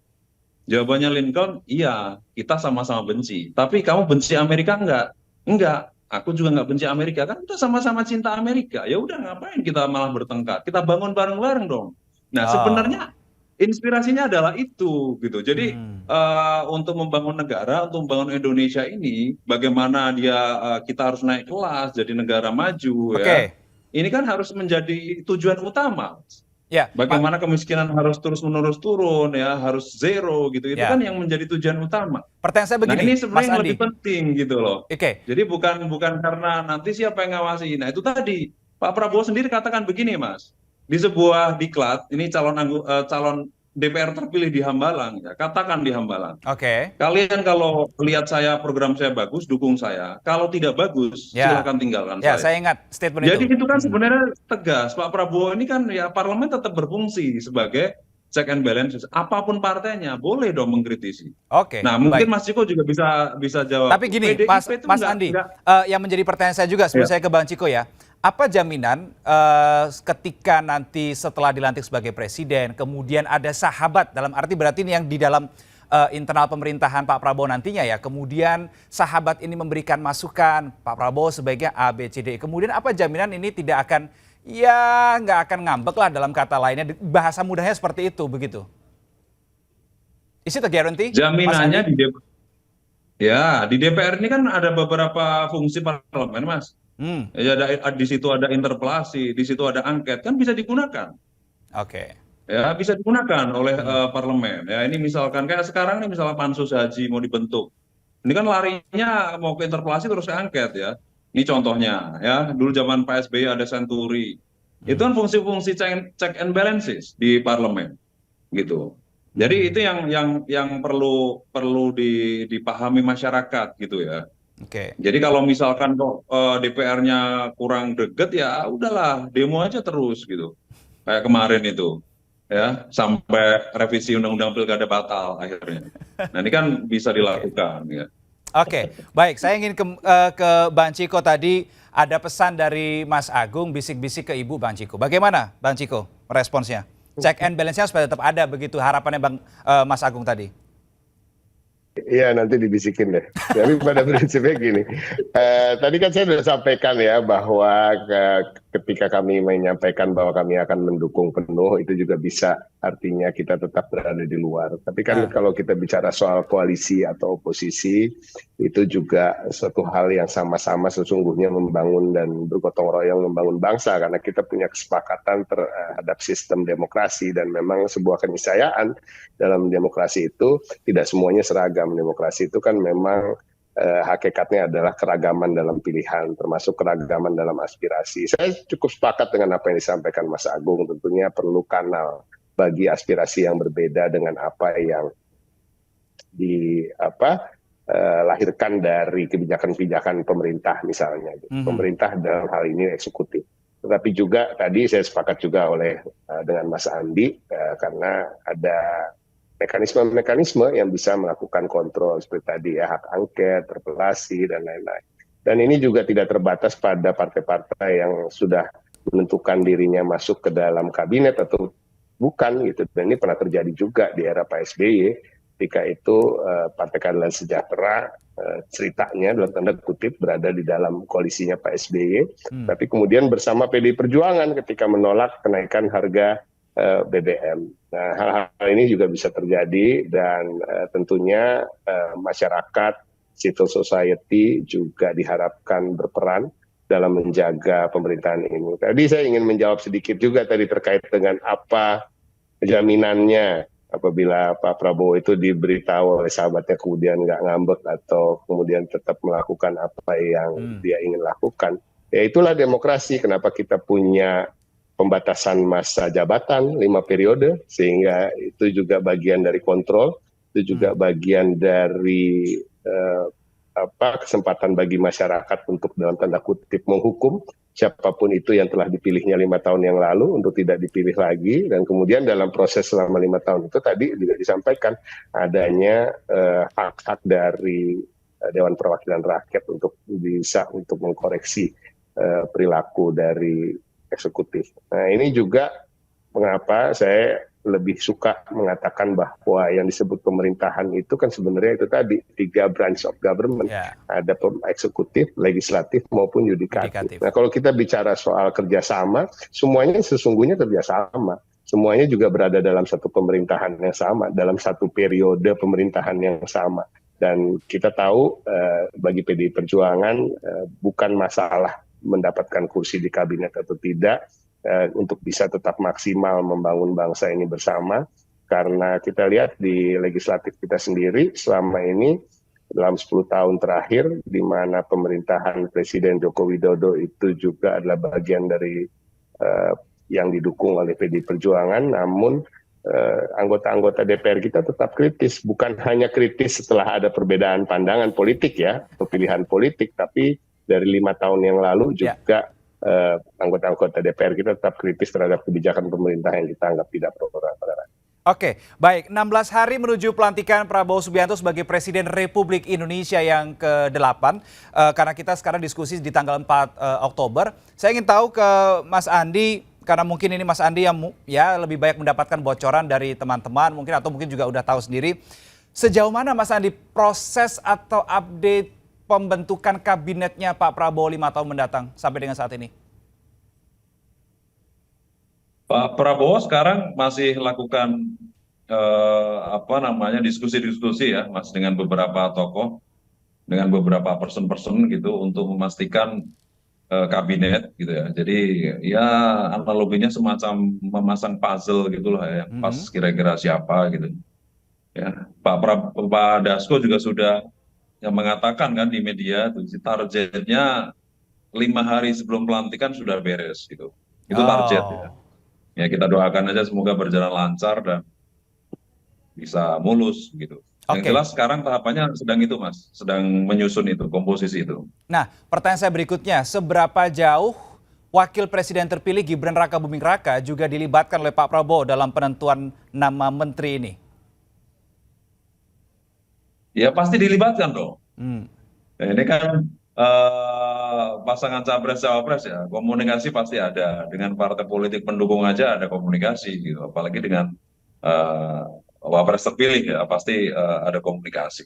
Jawabannya Lincoln, iya, kita sama-sama benci. Tapi kamu benci Amerika enggak? Enggak, aku juga nggak benci Amerika, kan kita sama-sama cinta Amerika. Ya udah ngapain kita malah bertengkar? Kita bangun bareng-bareng dong. Nah sebenarnya inspirasinya adalah itu gitu. Jadi untuk membangun negara, untuk membangun Indonesia ini, bagaimana kita harus naik kelas jadi negara maju ya. Oke. Ini kan harus menjadi tujuan utama. Ya, Bagaimana kemiskinan harus terus-menerus turun ya, harus zero gitu. Itu Ya. kan yang menjadi tujuan utama. pertanyaan saya Nah, begini, ini Mas sebenarnya yang Andi. lebih penting gitu loh. Oke, Jadi bukan karena nanti siapa yang ngawasi. Nah, itu tadi Pak Prabowo sendiri katakan begini, Mas. Di sebuah diklat, ini calon DPR terpilih di Hambalang ya, katakan di Hambalang. oke. Kalian kalau lihat program saya bagus, dukung saya. Kalau tidak bagus, Ya. silakan tinggalkan Ya, saya. saya ingat statement Jadi itu. itu kan sebenarnya tegas. Pak Prabowo ini kan ya parlemen tetap berfungsi sebagai check and balances. Apapun partainya boleh dong mengkritisi. Oke, Nah, mungkin baik. Mas Ciko juga bisa jawab. Tapi gini, PDIP itu Mas Andi, yang menjadi pertanyaan saya juga sebelum Ya. saya ke Bang Ciko ya, apa jaminan ketika nanti setelah dilantik sebagai presiden, kemudian ada sahabat, dalam arti berarti ini yang di dalam internal pemerintahan Pak Prabowo nantinya ya, kemudian sahabat ini memberikan masukan, Pak Prabowo sebaiknya A, B, C, D. Kemudian apa jaminan ini tidak akan, ya nggak akan ngambek lah dalam kata lainnya, bahasa mudahnya seperti itu, begitu? Is it a guarantee, Mas Jaminannya Andi? di DPR ini kan ada beberapa fungsi parlemen, Mas. Ya, di situ ada interpelasi, di situ ada angket, kan bisa digunakan. Oke. Ya, bisa digunakan oleh parlemen. Ya, ini misalkan kayak sekarang nih, misalnya pansus haji mau dibentuk. Ini kan larinya mau ke interpelasi terus ke angket ya. Ini contohnya ya, dulu zaman Pak SBY ada Senturi. Itu kan fungsi-fungsi check and balances di parlemen gitu. Jadi itu yang perlu dipahami masyarakat gitu ya. Oke. Jadi kalau misalkan kok DPR-nya kurang greget ya udahlah demo aja terus gitu. Kayak kemarin itu ya, sampai revisi undang-undang pilkada batal akhirnya. Nah, ini kan bisa dilakukan ya. Oke, baik. Saya ingin ke Bang Ciko tadi, ada pesan dari Mas Agung bisik-bisik ke Ibu Bang Ciko. Bagaimana Bang Ciko responsnya? Check and balance-nya supaya tetap ada begitu harapannya Mas Agung tadi. Iya, nanti dibisikin deh. Tapi pada prinsipnya gini, tadi kan saya sudah sampaikan ya bahwa ketika kami menyampaikan bahwa kami akan mendukung penuh, itu juga bisa artinya kita tetap berada di luar. Tapi kan kalau kita bicara soal koalisi atau oposisi, itu juga suatu hal yang sama-sama sesungguhnya membangun dan bergotong royong membangun bangsa, karena kita punya kesepakatan terhadap sistem demokrasi, dan memang sebuah keniscayaan dalam demokrasi itu tidak semuanya seragam. Demokrasi itu kan memang hakikatnya adalah keragaman dalam pilihan, termasuk keragaman dalam aspirasi. Saya cukup sepakat dengan apa yang disampaikan Mas Agung, tentunya perlu kanal bagi aspirasi yang berbeda dengan apa yang lahirkan dari kebijakan-kebijakan pemerintah misalnya. Pemerintah dalam hal ini eksekutif. Tetapi juga tadi saya sepakat juga dengan Mas Andi, karena ada mekanisme-mekanisme yang bisa melakukan kontrol seperti tadi ya, hak angket, interpelasi, dan lain-lain. Dan ini juga tidak terbatas pada partai-partai yang sudah menentukan dirinya masuk ke dalam kabinet atau bukan gitu. Dan ini pernah terjadi juga di era Pak SBY, ketika itu Partai Keadilan Sejahtera ceritanya dalam tanda kutip berada di dalam koalisinya Pak SBY, tapi kemudian bersama PDI Perjuangan ketika menolak kenaikan harga BBM. Nah, hal-hal ini juga bisa terjadi, dan tentunya masyarakat, civil society juga diharapkan berperan dalam menjaga pemerintahan ini. Tadi saya ingin menjawab sedikit juga tadi terkait dengan apa jaminannya apabila Pak Prabowo itu diberitahu oleh sahabatnya kemudian nggak ngambek atau kemudian tetap melakukan apa yang dia ingin lakukan. Ya itulah demokrasi, kenapa kita punya pembatasan masa jabatan 5 periode, sehingga itu juga bagian dari kontrol, itu juga bagian dari kesempatan bagi masyarakat untuk dalam tanda kutip menghukum siapapun itu yang telah dipilihnya 5 tahun yang lalu untuk tidak dipilih lagi. Dan kemudian dalam proses selama 5 tahun itu tadi juga disampaikan adanya hak-hak dari Dewan Perwakilan Rakyat untuk bisa untuk mengkoreksi perilaku dari eksekutif. Nah, ini juga mengapa saya lebih suka mengatakan bahwa yang disebut pemerintahan itu kan sebenarnya itu tadi 3 branch of government. Ada eksekutif, legislatif maupun yudikatif. Nah, kalau kita bicara soal kerjasama, semuanya sesungguhnya kerjasama. semuanya juga berada dalam satu pemerintahan yang sama, dalam satu periode pemerintahan yang sama. Dan kita tahu bagi PDI Perjuangan bukan masalah mendapatkan kursi di kabinet atau tidak, untuk bisa tetap maksimal membangun bangsa ini bersama. Karena kita lihat di legislatif kita sendiri selama ini dalam 10 tahun terakhir, di mana pemerintahan Presiden Joko Widodo itu juga adalah bagian dari yang didukung oleh PDI Perjuangan, namun anggota-anggota DPR kita tetap kritis, bukan hanya kritis setelah ada perbedaan pandangan politik ya, atau pilihan politik, tapi dari 5 tahun yang lalu juga anggota-anggota DPR kita tetap kritis terhadap kebijakan pemerintah yang kita anggap tidak pro pada rakyat. Oke, baik. 16 hari menuju pelantikan Prabowo Subianto sebagai Presiden Republik Indonesia yang ke-8. Karena kita sekarang diskusi di tanggal 4 Oktober. Saya ingin tahu ke Mas Andi, karena mungkin ini Mas Andi yang ya lebih banyak mendapatkan bocoran dari teman-teman mungkin, atau mungkin juga udah tahu sendiri. Sejauh mana Mas Andi proses atau update pembentukan kabinetnya Pak Prabowo 5 tahun mendatang sampai dengan saat ini? Pak Prabowo sekarang masih lakukan diskusi-diskusi ya, Mas, dengan beberapa tokoh, dengan beberapa person-person gitu untuk memastikan kabinet gitu ya. Jadi ya analoginya semacam memasang puzzle gitulah ya, pas kira-kira siapa gitu. Ya, Pak Dasko juga sudah yang mengatakan kan di media tuh targetnya 5 hari sebelum pelantikan sudah beres gitu. Itu target ya. Ya kita doakan aja semoga berjalan lancar dan bisa mulus gitu. Yang jelas sekarang tahapannya sedang itu Mas, sedang menyusun itu, komposisi itu. Nah, pertanyaan saya berikutnya, seberapa jauh Wakil Presiden terpilih Gibran Raka Buming Raka juga dilibatkan oleh Pak Prabowo dalam penentuan nama menteri ini? Ya pasti dilibatkan dong. Nah, ini kan pasangan capres-cawapres ya, komunikasi pasti ada. Dengan partai politik pendukung aja ada komunikasi gitu, apalagi dengan wapres terpilih ya pasti ada komunikasi.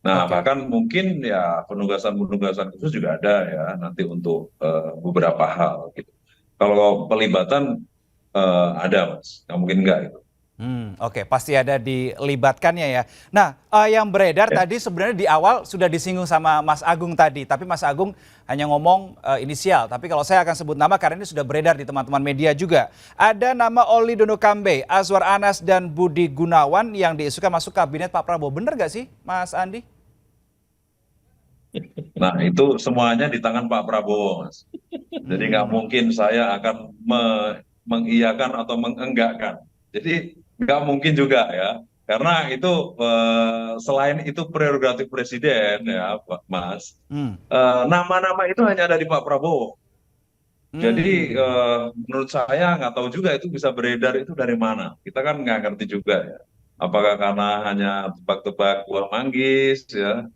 Nah bahkan mungkin ya penugasan khusus juga ada ya nanti untuk beberapa hal gitu. Kalau pelibatan ada Mas, nggak mungkin enggak itu. Oke, pasti ada dilibatkannya ya. Nah, yang beredar tadi sebenarnya di awal sudah disinggung sama Mas Agung tadi, tapi Mas Agung hanya ngomong inisial. Tapi kalau saya akan sebut nama karena ini sudah beredar di teman-teman media juga. Ada nama Oli Dono Kambe, Azwar Anas, dan Budi Gunawan yang diisukan masuk kabinet Pak Prabowo. Benar nggak sih, Mas Andi? Nah, itu semuanya di tangan Pak Prabowo, Mas. Jadi nggak mungkin saya akan mengiyakan atau mengenggakkan. Jadi nggak mungkin juga ya, karena itu selain itu prerogatif presiden ya, Mas. Nama-nama itu hanya ada di Pak Prabowo. Jadi menurut saya nggak tahu juga itu bisa beredar itu dari mana. Kita kan nggak ngerti juga ya. Apakah karena hanya tebak-tebak buah manggis ya,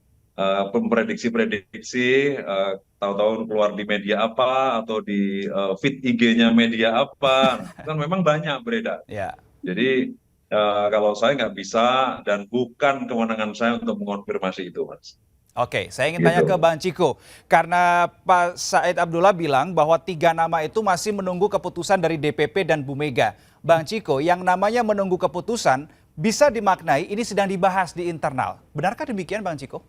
memprediksi-prediksi, tahu-tahu keluar di media apa atau di feed IG-nya media apa, kan memang banyak beredar. Jadi kalau saya nggak bisa dan bukan kewenangan saya untuk mengonfirmasi itu, Mas. Oke, saya ingin tanya ke Bang Ciko, karena Pak Said Abdullah bilang bahwa 3 nama itu masih menunggu keputusan dari DPP dan Bu Mega. Bang Ciko, yang namanya menunggu keputusan bisa dimaknai ini sedang dibahas di internal. Benarkah demikian, Bang Ciko?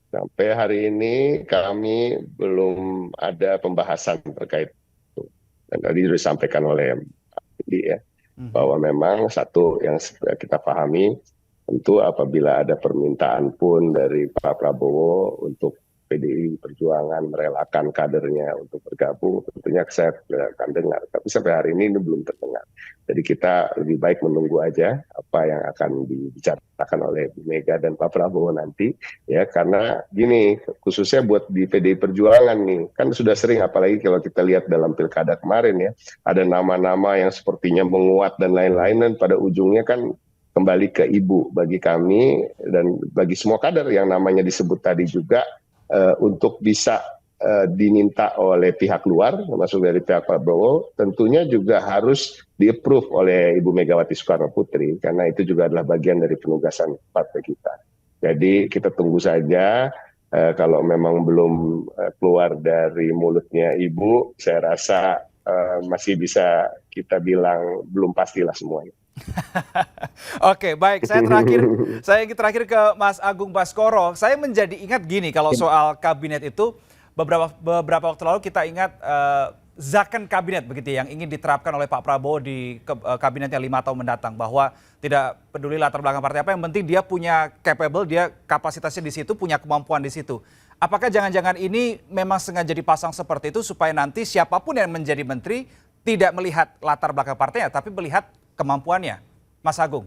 Sampai hari ini kami belum ada pembahasan terkait itu. Dan tadi sudah disampaikan oleh Pak Budi ya, bahwa memang satu yang kita pahami, tentu apabila ada permintaan pun dari Pak Prabowo untuk PDI Perjuangan merelakan kadernya untuk bergabung, tentunya saya akan dengar. Tapi sampai hari ini belum terdengar. Jadi kita lebih baik menunggu aja apa yang akan dibicarakan oleh Bu Mega dan Pak Prabowo nanti. Ya, karena gini, khususnya buat di PDI Perjuangan nih, kan sudah sering, apalagi kalau kita lihat dalam pilkada kemarin ya, ada nama-nama yang sepertinya menguat dan lain-lain, dan pada ujungnya kan kembali ke ibu bagi kami dan bagi semua kader yang namanya disebut tadi juga, untuk bisa diminta oleh pihak luar, termasuk dari pihak Pak Prabowo, tentunya juga harus di-approve oleh Ibu Megawati Soekarno Putri, karena itu juga adalah bagian dari penugasan partai kita. Jadi kita tunggu saja, kalau memang belum keluar dari mulutnya Ibu, saya rasa masih bisa kita bilang belum pastilah semuanya. Oke, baik. Saya ingin terakhir ke Mas Agung Baskoro. Saya menjadi ingat gini kalau soal kabinet itu beberapa waktu lalu kita ingat zakon kabinet begitu ya, yang ingin diterapkan oleh Pak Prabowo di kabinetnya 5 tahun mendatang, bahwa tidak peduli latar belakang partai apa, yang penting dia punya capable, dia kapasitasnya di situ, punya kemampuan di situ. Apakah jangan-jangan ini memang sengaja dipasang seperti itu supaya nanti siapapun yang menjadi menteri tidak melihat latar belakang partainya tapi melihat kemampuannya, Mas Agung?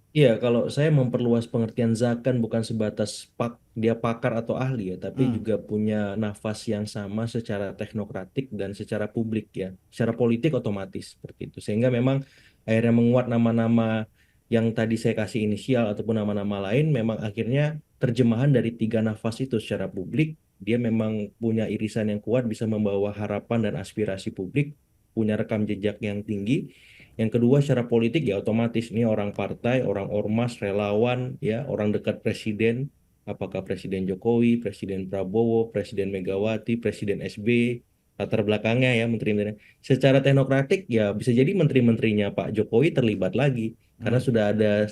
Iya, kalau saya memperluas pengertian zakon bukan sebatas dia pakar atau ahli ya, tapi juga punya nafas yang sama secara teknokratik dan secara publik ya, secara politik otomatis seperti itu. Sehingga memang akhirnya menguat nama-nama yang tadi saya kasih inisial ataupun nama-nama lain, memang akhirnya terjemahan dari 3 nafas itu secara publik, dia memang punya irisan yang kuat, bisa membawa harapan dan aspirasi publik, punya rekam jejak yang tinggi. Yang kedua secara politik ya otomatis ini orang partai, orang ormas, relawan, ya orang dekat presiden, apakah Presiden Jokowi, Presiden Prabowo, Presiden Megawati, Presiden SB, latar belakangnya ya menteri-menteri. Secara teknokratik ya bisa jadi menteri-menterinya Pak Jokowi terlibat lagi karena sudah ada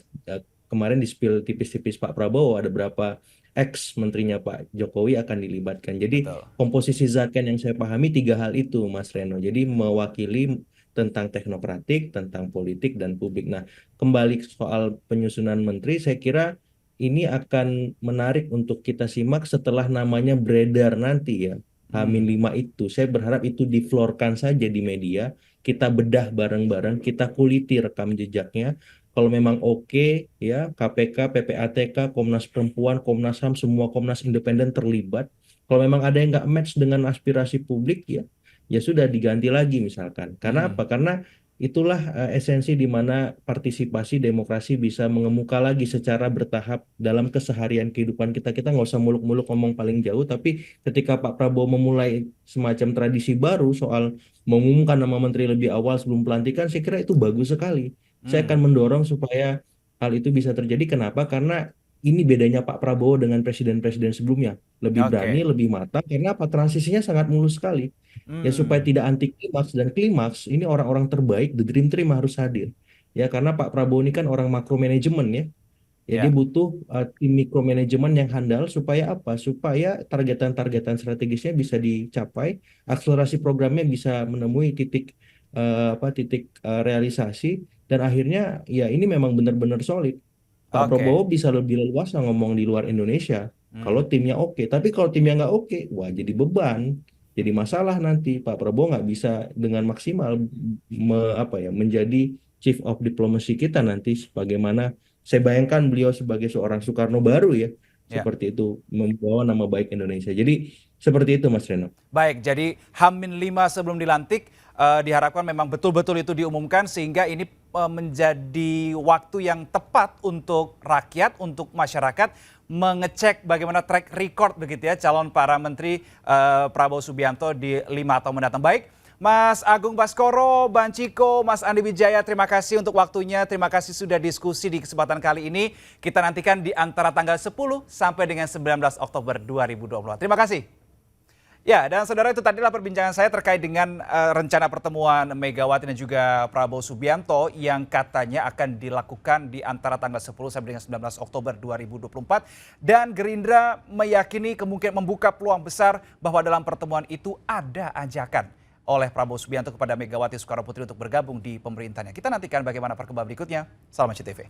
kemarin di spill tipis-tipis Pak Prabowo ada berapa ex menterinya Pak Jokowi akan dilibatkan. Jadi Betul. komposisi zakon yang saya pahami 3 hal itu Mas Reno. Jadi mewakili tentang teknokratik, tentang politik dan publik. Nah, kembali soal penyusunan menteri, saya kira ini akan menarik untuk kita simak setelah namanya beredar nanti ya. H-5 itu, saya berharap itu diflorkan saja di media, kita bedah bareng-bareng, kita kuliti rekam jejaknya. Kalau memang oke, ya KPK, PPATK, Komnas Perempuan, Komnas HAM, semua Komnas independen terlibat. Kalau memang ada yang nggak match dengan aspirasi publik, ya sudah diganti lagi misalkan. Karena apa? Karena itulah esensi di mana partisipasi demokrasi bisa mengemuka lagi secara bertahap dalam keseharian kehidupan kita. Kita nggak usah muluk-muluk ngomong paling jauh, tapi ketika Pak Prabowo memulai semacam tradisi baru soal mengumumkan nama menteri lebih awal sebelum pelantikan, saya kira itu bagus sekali. Saya akan mendorong supaya hal itu bisa terjadi. Kenapa? Karena ini bedanya Pak Prabowo dengan presiden-presiden sebelumnya. Lebih berani, Oke. lebih matang. Karena apa? Transisinya sangat mulus sekali. Ya supaya Hmm. tidak anti klimaks dan klimaks, ini orang-orang terbaik, the dream team harus hadir. Ya karena Pak Prabowo ini kan orang makro manajemen ya. Ya dia Ya. butuh tim mikro manajemen yang handal supaya apa? Supaya targetan-targetan strategisnya bisa dicapai, akselerasi programnya bisa menemui titik realisasi dan akhirnya ya ini memang benar-benar solid. Pak Oke. Prabowo bisa lebih leluasa ngomong di luar Indonesia kalau Hmm. timnya oke. Tapi kalau timnya nggak oke, wah jadi beban, jadi masalah nanti. Pak Prabowo nggak bisa dengan maksimal menjadi chief of diplomacy kita nanti. Sebagaimana saya bayangkan beliau sebagai seorang Soekarno baru ya, Ya. seperti itu membawa nama baik Indonesia. Jadi seperti itu Mas Reno. Baik, jadi H-5 sebelum dilantik diharapkan memang betul-betul itu diumumkan sehingga ini menjadi waktu yang tepat untuk rakyat, untuk masyarakat mengecek bagaimana track record begitu ya calon para menteri Prabowo Subianto di 5 tahun mendatang. Baik, Mas Agung Baskoro, Bang Ciko, Mas Andi Wijaya, terima kasih untuk waktunya. Terima kasih sudah diskusi di kesempatan kali ini. Kita nantikan di antara tanggal 10 sampai dengan 19 Oktober 2024. Terima kasih. Ya, dan saudara itu tadilah perbincangan saya terkait dengan rencana pertemuan Megawati dan juga Prabowo Subianto yang katanya akan dilakukan di antara tanggal 10 sampai dengan 19 Oktober 2024. Dan Gerindra meyakini kemungkinan membuka peluang besar bahwa dalam pertemuan itu ada ajakan oleh Prabowo Subianto kepada Megawati Soekarno Putri untuk bergabung di pemerintahnya. Kita nantikan bagaimana perkembangan berikutnya. Salam SCTV.